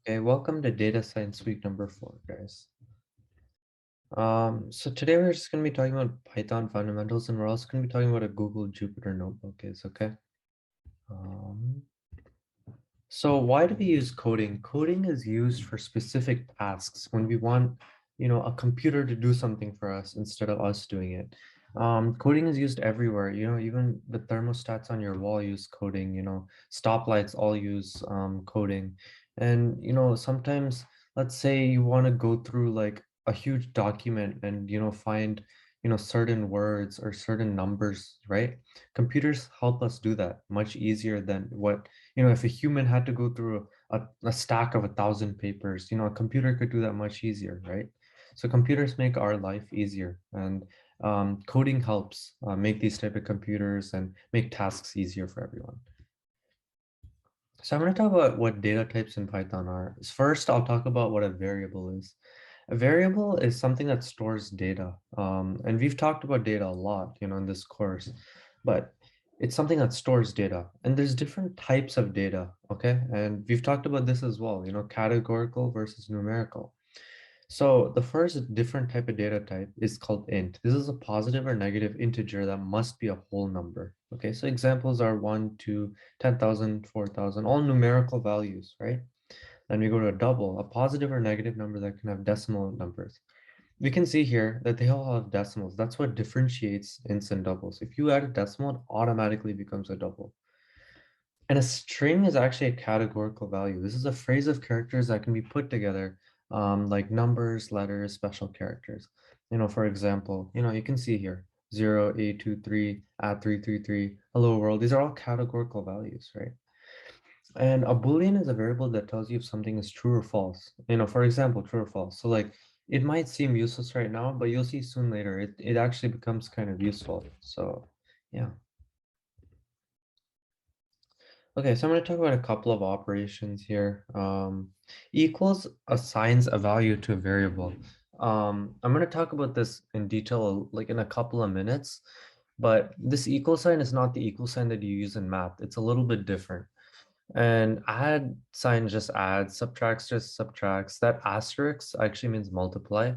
Okay, welcome to Data Science Week number 4, guys. So today we're just going to be talking about Python fundamentals, and we're also going to be talking about a Google Jupyter Notebook is, okay? Um, so why do we use coding? Coding is used for specific tasks when we want, a computer to do something for us instead of us doing it. Coding is used everywhere, even the thermostats on your wall use coding, stoplights all use coding. And, sometimes let's say you want to go through like a huge document and, find, certain words or certain numbers, right? Computers help us do that much easier than if a human had to go through a stack of 1,000 papers, a computer could do that much easier, right? So computers make our life easier, and coding helps make these type of computers and make tasks easier for everyone. So I'm going to talk about what data types in Python are. First, I'll talk about what a variable is. A variable is something that stores data. And we've talked about data a lot, in this course, but it's something that stores data. And there's different types of data, okay? And we've talked about this as well, categorical versus numerical. So the first different type of data type is called int. This is a positive or negative integer that must be a whole number. Okay, so examples are 1, 2, 10,000, 4,000, all numerical values, right? Then we go to a double, a positive or negative number that can have decimal numbers. We can see here that they all have decimals. That's what differentiates ints and doubles. If you add a decimal, it automatically becomes a double. And a string is actually a categorical value. This is a phrase of characters that can be put together, like numbers, letters, special characters. For example, you can see here 0, 8, 2, 3, add 3, 3, 3, hello world. These are all categorical values, right? And a Boolean is a variable that tells you if something is true or false. For example, true or false. So like it might seem useless right now, but you'll see soon later it actually becomes kind of useful. So yeah. Okay, so I'm going to talk about a couple of operations here. Equals assigns a value to a variable. I'm going to talk about this in detail, like in a couple of minutes, but this equal sign is not the equal sign that you use in math. It's a little bit different. And add sign just adds, subtracts just subtracts. That asterisk actually means multiply.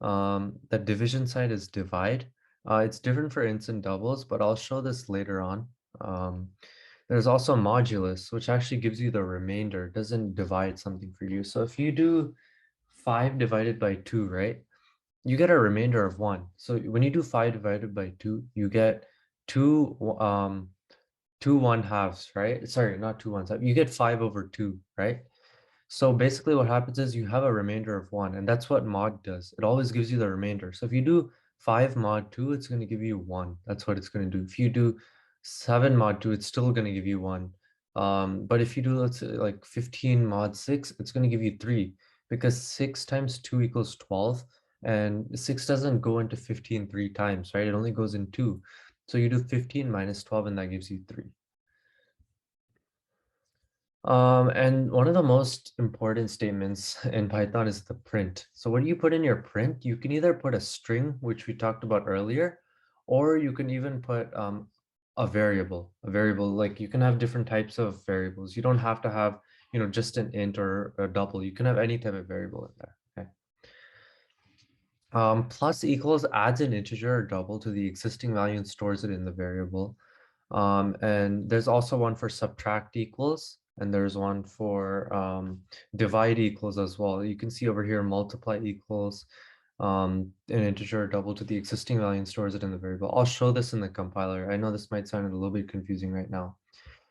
The division sign is divide. It's different for ints and doubles, but I'll show this later on. Um, there's also modulus, which actually gives you the remainder, doesn't divide something for you. So if you do 5 divided by 2, right, you get a remainder of 1. So when you do 5 divided by 2, you get 2 2 1/2s, right? Sorry, not 2 1/2. You get 5 over 2, right? So basically what happens is you have a remainder of 1, and that's what mod does. It always gives you the remainder. So if you do 5 mod 2, it's going to give you 1. That's what it's going to do. If you do 7 mod 2, it's still going to give you 1. But if you do, let's say, like 15 mod 6, it's going to give you 3, because 6 times 2 equals 12, and 6 doesn't go into 15 3 times, right? It only goes in 2. So you do 15 minus 12, and that gives you 3. And one of the most important statements in Python is the print. So what do you put in your print? You can either put a string, which we talked about earlier, or you can even put a variable. A variable, like you can have different types of variables. You don't have to have, just an int or a double. You can have any type of variable in there. Okay. Plus equals adds an integer or double to the existing value and stores it in the variable. And there's also one for subtract equals, and there's one for divide equals as well. You can see over here multiply equals an integer or double to the existing value and stores it in the variable. I'll show this in the compiler. I know this might sound a little bit confusing right now.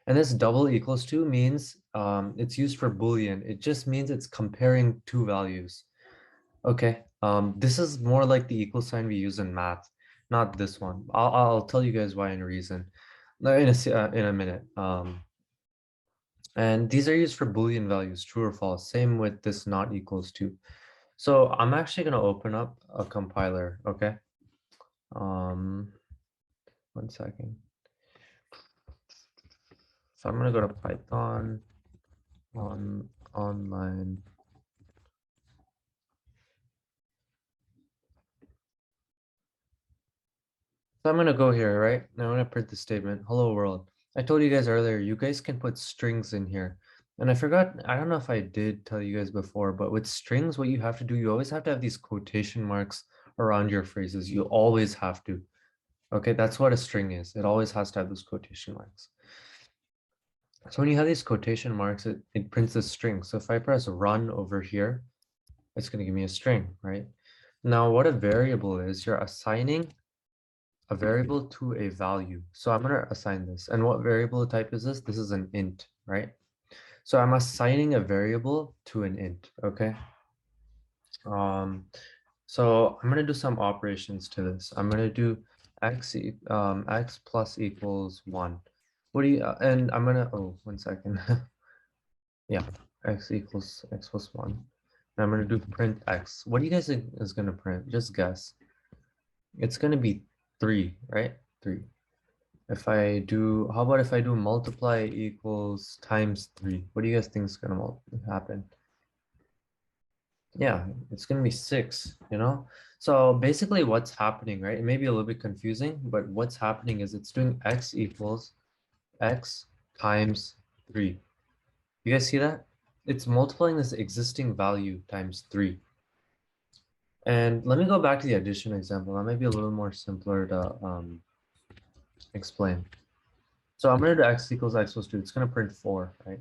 And this double equals to means it's used for Boolean. It just means it's comparing two values. Okay, this is more like the equal sign we use in math, not this one. I'll tell you guys why in a reason, in a minute. And these are used for Boolean values, true or false. Same with this not equals to. So I'm actually gonna open up a compiler. Okay. Um, 1 second. So I'm gonna go to Python online. So I'm gonna go here, right? Now I'm gonna print the statement. Hello world. I told you guys earlier, you guys can put strings in here. And I forgot, I don't know if I did tell you guys before, but with strings, what you have to do, you always have to have these quotation marks around your phrases. You always have to. Okay, that's what a string is. It always has to have those quotation marks. So when you have these quotation marks, it prints a string. So if I press run over here, it's going to give me a string, right? Now, what a variable is, you're assigning a variable to a value. So I'm going to assign this. And what variable type is this? This is an int, right? So I'm assigning a variable to an int, okay? So I'm going to do some operations to this. I'm going to do x plus equals 1. What do you, and I'm going to, oh, 1 second. Yeah, x plus 1. And I'm going to do print x. What do you guys think is going to print? Just guess. It's going to be 3, right? 3. If I do, how about if I do multiply equals times 3? What do you guys think is going to happen? Yeah, it's going to be 6, you know? So basically what's happening, right? It may be a little bit confusing, but what's happening is it's doing x equals x times 3. You guys see that? It's multiplying this existing value times 3. And let me go back to the addition example. That might be a little more simpler to explain. So I'm going to do x equals x plus 2. It's going to print 4, right?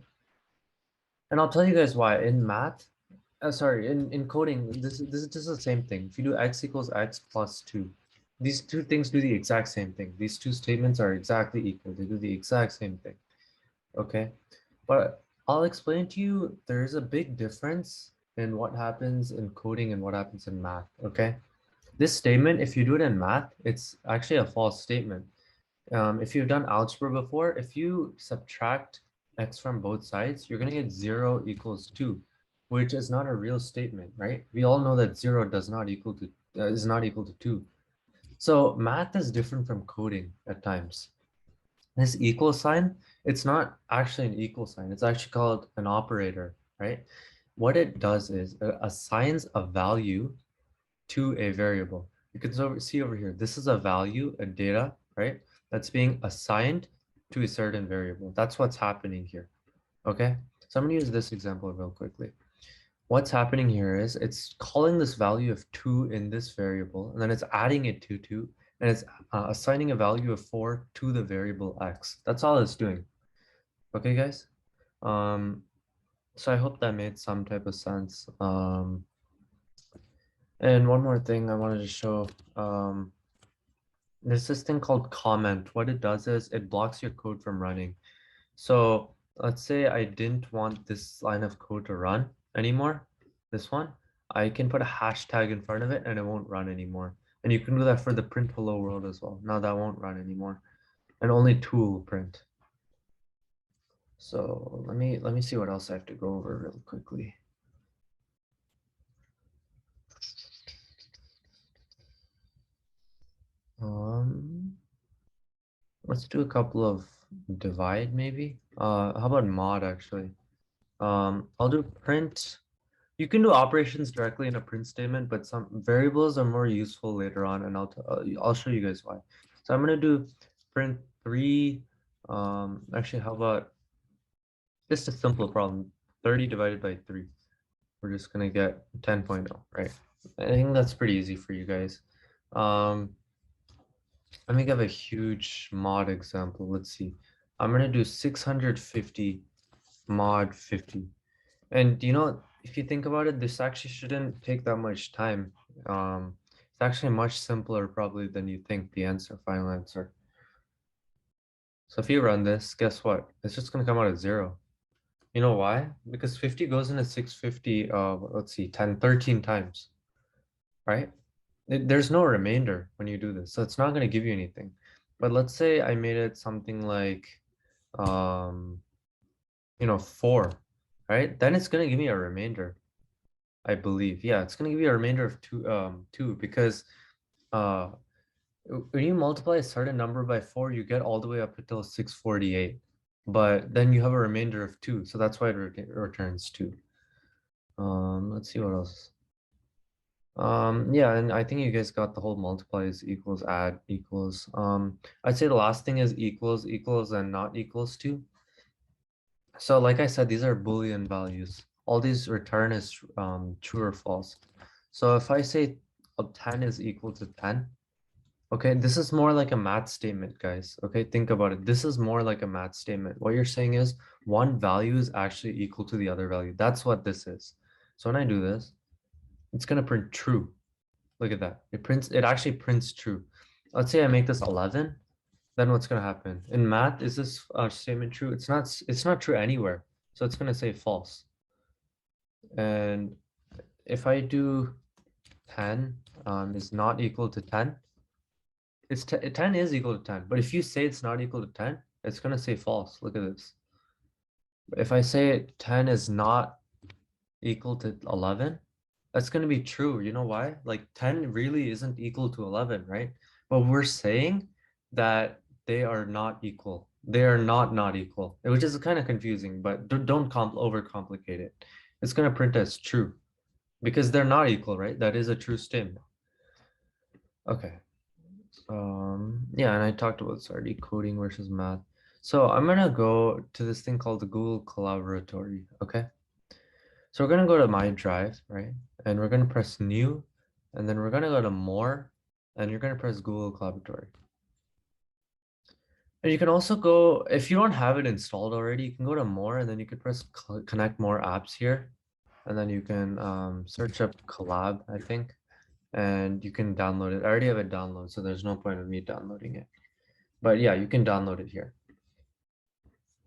And I'll tell you guys why. In math, sorry, in coding, this is just the same thing. If you do x equals x plus 2, these two things do the exact same thing. These two statements are exactly equal. They do the exact same thing. Okay? But I'll explain to you, there's a big difference in what happens in coding and what happens in math. Okay? This statement, if you do it in math, it's actually a false statement. If you've done algebra before, if you subtract x from both sides, you're going to get 0 equals 2, which is not a real statement, right? We all know that 0 does not equal to is not equal to 2. So math is different from coding at times. This equal sign, it's not actually an equal sign. It's actually called an operator, right? What it does is it assigns a value to a variable. You can see over here, this is a value, a data, right? That's being assigned to a certain variable. That's what's happening here, okay? So I'm gonna use this example real quickly. What's happening here is it's calling this value of 2 in this variable, and then it's adding it to 2, and it's assigning a value of 4 to the variable x. That's all it's doing. Okay, guys? So I hope that made some type of sense. And one more thing I wanted to show. There's this thing called comment. What it does is it blocks your code from running. So let's say I didn't want this line of code to run anymore, this one, I can put a hashtag in front of it and it won't run anymore. And you can do that for the print hello world as well. Now that won't run anymore. And only 2 will print. So let me see what else I have to go over real quickly. Let's do a couple of divide maybe. How about mod actually? I'll do print. You can do operations directly in a print statement, but some variables are more useful later on, and I'll show you guys why. So I'm gonna do print 3. Actually, how about just a simple problem? 30 divided by 3. We're just gonna get 10.0, right? I think that's pretty easy for you guys. Let me give a huge mod example. Let's see. I'm gonna do 650 mod 50. And you know, if you think about it, this actually shouldn't take that much time. It's actually much simpler probably than you think, the answer, final answer. So if you run this, guess what? It's just gonna come out at 0. You know why? Because 50 goes into 650, let's see, 13 times, right? There's no remainder when you do this, so it's not gonna give you anything. But let's say I made it something like, um, 4, right? Then it's gonna give me a remainder. I believe. Yeah, it's going to give you a remainder of 2 because uh, when you multiply a certain number by 4, you get all the way up until 648. But then you have a remainder of 2, so that's why it returns 2. Let's see what else. Yeah, and I think you guys got the whole multiplies equals add equals. I'd say the last thing is equals and not equals to. So like I said, these are Boolean values. All these return is true or false. So if I say 10 is equal to 10, okay, this is more like a math statement, guys. Okay, think about it. This is more like a math statement. What you're saying is one value is actually equal to the other value. That's what this is. So when I do this, it's gonna print true. Look at that. It actually prints true. Let's say I make this 11, then what's gonna happen? In math, is this statement true? It's not true anywhere. So it's gonna say false. And if I do 10 is not equal to 10, 10 is equal to 10. But if you say it's not equal to 10, it's gonna say false. Look at this. If I say 10 is not equal to 11, that's going to be true. You know why? Like 10 really isn't equal to 11, right? But we're saying that they are not equal. They are not equal, which is kind of confusing, but don't overcomplicate it. It's going to print as true because they're not equal, right? That is a true statement. Okay. Yeah, and I talked about already, coding versus math. So I'm gonna go to this thing called the Google Collaboratory, okay? So we're gonna go to My Drive, right? And we're gonna press New, and then we're gonna go to More, and you're gonna press Google Collaboratory. And you can also go, if you don't have it installed already, you can go to More, and then you can press Connect More Apps here, and then you can search up Collab, I think, and you can download it. I already have it downloaded, so there's no point of me downloading it. But yeah, you can download it here.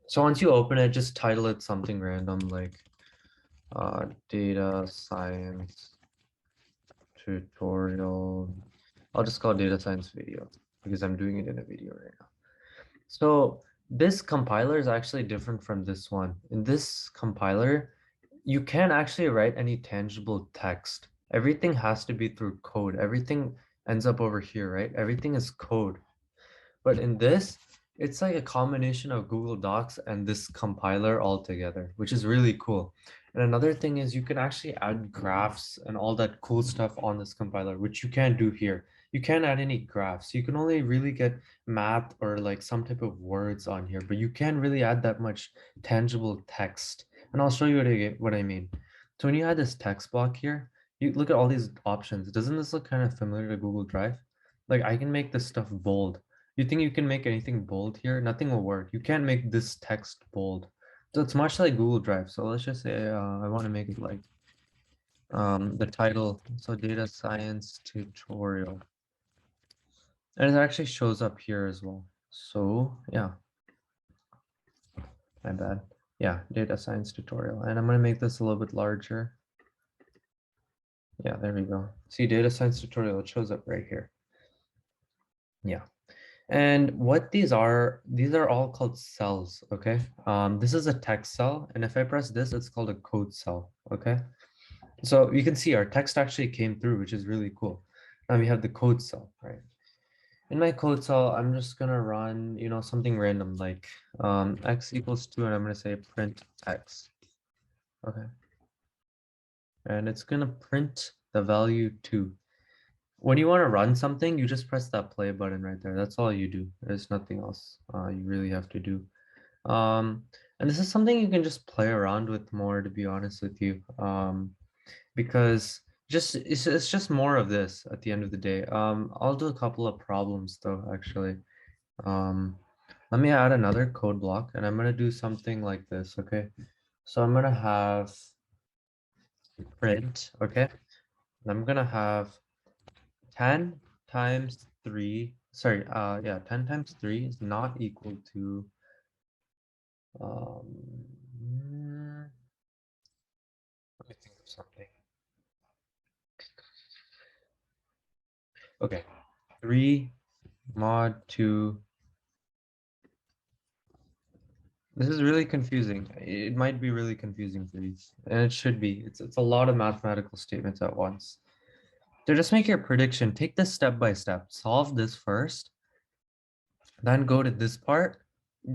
So once you open it, just title it something random like data science tutorial. I'll just call data science video because I'm doing it in a video right now. So this compiler is actually different from this one. In this compiler, you can't actually write any tangible text. Everything has to be through code. Everything ends up over here, right? Everything is code. But in this, it's like a combination of Google Docs and this compiler all together, which is really cool. And another thing is you can actually add graphs and all that cool stuff on this compiler, which you can't do here. You can't add any graphs. You can only really get math or like some type of words on here, but you can't really add that much tangible text. And I'll show you what I mean. So when you add this text block here, you look at all these options. Doesn't this look kind of familiar to Google Drive? Like I can make this stuff bold. You think you can make anything bold here? Nothing will work. You can't make this text bold. So it's much like Google Drive. So let's just say I want to make it like the title. So data science tutorial. And it actually shows up here as well. So yeah, my bad. Yeah, data science tutorial. And I'm going to make this a little bit larger. Yeah, there we go. See, data science tutorial, it shows up right here. Yeah. And what these are all called cells, okay? This is a text cell, and if I press this, it's called a code cell, okay? So you can see our text actually came through, which is really cool. Now we have the code cell, right? In my code cell, I'm just gonna run, something random like x equals 2, and I'm gonna say print x, okay? And it's gonna print the value 2. When you want to run something, you just press that play button right there. That's all you do. There's nothing else you really have to do. And this is something you can just play around with more, to be honest with you, because it's just more of this at the end of the day. I'll do a couple of problems though, actually. Let me add another code block, and I'm gonna do something like this, okay? So I'm gonna have print, okay? And I'm gonna have 10 times 3, sorry, 10 times 3 is not equal to let me think of something. Okay, 3 mod 2. This is really confusing. It might be really confusing for you, and it should be. It's a lot of mathematical statements at once. So just make your prediction. Take this step by step. Solve this first, then go to this part,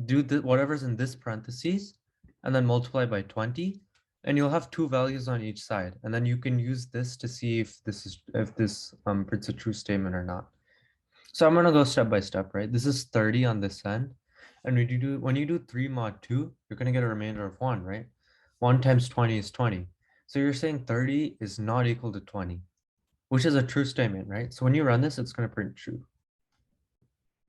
do whatever's in this parentheses, and then multiply by 20, and you'll have two values on each side. And then you can use this to see if this prints a true statement or not. So I'm gonna go step by step, right? This is 30 on this end, And when you do 3 mod 2, you're gonna get a remainder of 1, right? 1 times 20 is 20. So you're saying 30 is not equal to 20, which is a true statement, right? So when you run this, it's gonna print true.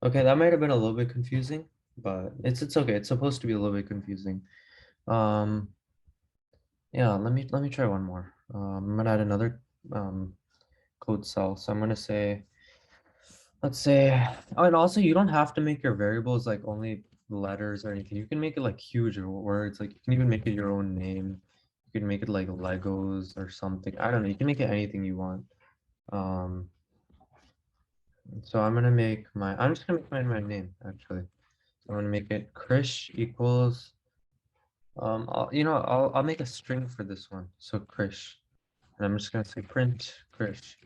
Okay, that might have been a little bit confusing, but it's okay. It's supposed to be a little bit confusing. Yeah, let me try one more. I'm gonna add another code cell. So I'm gonna say, let's say, oh, and also you don't have to make your variables like only letters or anything. You can make it like huge words. Like you can even make it your own name. You can make it like Legos or something. I don't know. You can make it anything you want. Um, so I'm just gonna make my name actually. So I'm gonna make it Krish equals, I'll make a string for this one. So Krish, and I'm just gonna say print Krish.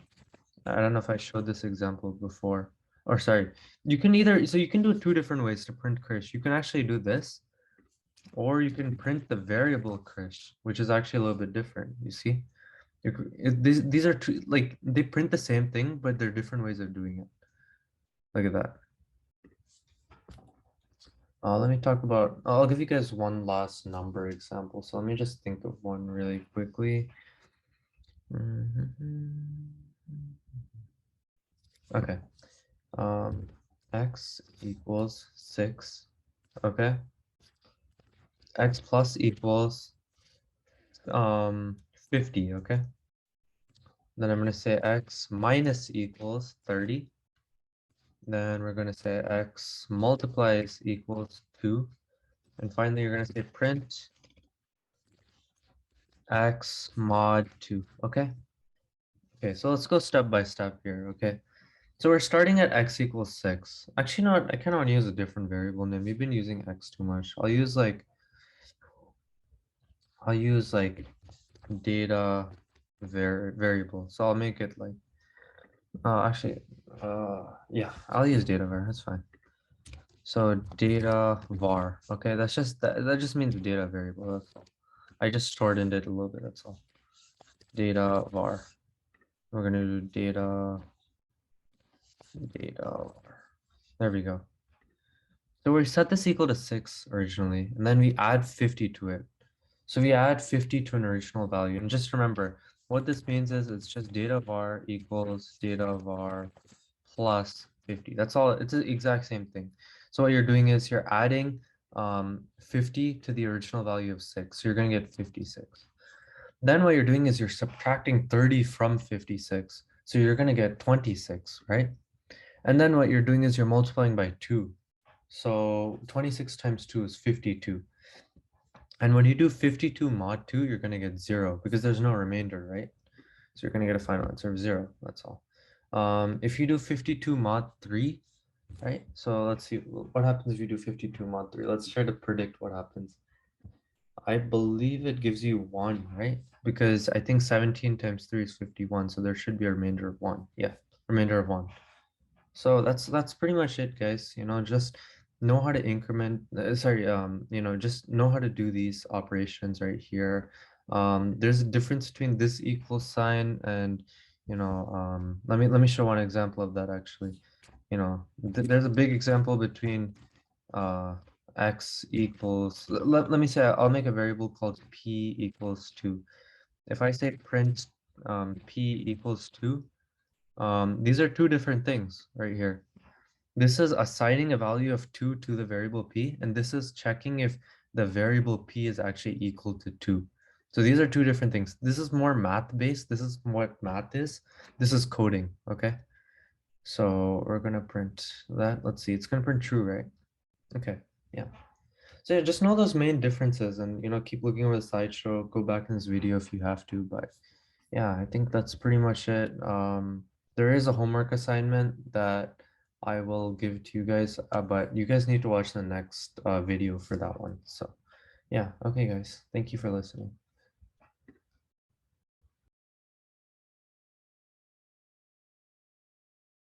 I don't know if I showed this example before. Or sorry, you can you can do two different ways to print Krish. You can actually do this, or you can print the variable Krish, which is actually a little bit different. You see, these are two, like they print the same thing, but they're different ways of doing it. Look at that. Let me talk about, I'll give you guys one last number example. So let me just think of one really quickly. Okay. X equals 6. Okay. X plus equals 50. Okay. Then I'm going to say X minus equals 30. Then we're going to say X multiplies equals 2. And finally, you're going to say print X mod 2. Okay. Okay, so let's go step by step here. Okay. So we're starting at X equals 6. Actually, no, I kind of want to use a different variable name. We've been using X too much. I'll use data variable. So I'll make it like, yeah, I'll use data var. That's fine. So data var. Okay, that just means data variable. That's all. I just shortened it a little bit. That's all. Data var. We're gonna do data var. There we go. So we set this equal to 6 originally, and then we add 50 to it. So we add 50 to an original value. And just remember, what this means is it's just data var equals data var plus 50. That's all. It's the exact same thing. So what you're doing is you're adding 50 to the original value of 6. So you're going to get 56. Then what you're doing is you're subtracting 30 from 56. So you're going to get 26, right? And then what you're doing is you're multiplying by 2. So 26 times 2 is 52. And when you do 52 mod 2, you're going to get 0 because there's no remainder, right? So you're going to get a final answer of 0. That's all. If you do 52 mod 3, right? So let's see what happens if you do 52 mod 3. Let's try to predict what happens. I believe it gives you 1, right? Because I think 17 times 3 is 51. So there should be a remainder of 1. Yeah, remainder of 1. So that's pretty much it, guys. Just know how to increment, just know how to do these operations right here. There's a difference between this equal sign and, let me show one example of that actually. There's a big example between x equals, let me say, I'll make a variable called p equals 2. If I say print p equals 2, these are two different things right here. This is assigning a value of 2 to the variable p, and this is checking if the variable p is actually equal to 2. So these are two different things. This is more math based. This is what math is. This is coding, okay? So we're gonna print that. Let's see, it's gonna print true, right? Okay, yeah. So yeah, just know those main differences and keep looking over the slideshow, go back in this video if you have to, but yeah, I think that's pretty much it. There is a homework assignment that I will give to you guys, but you guys need to watch the next video for that one. So yeah, okay guys, thank you for listening.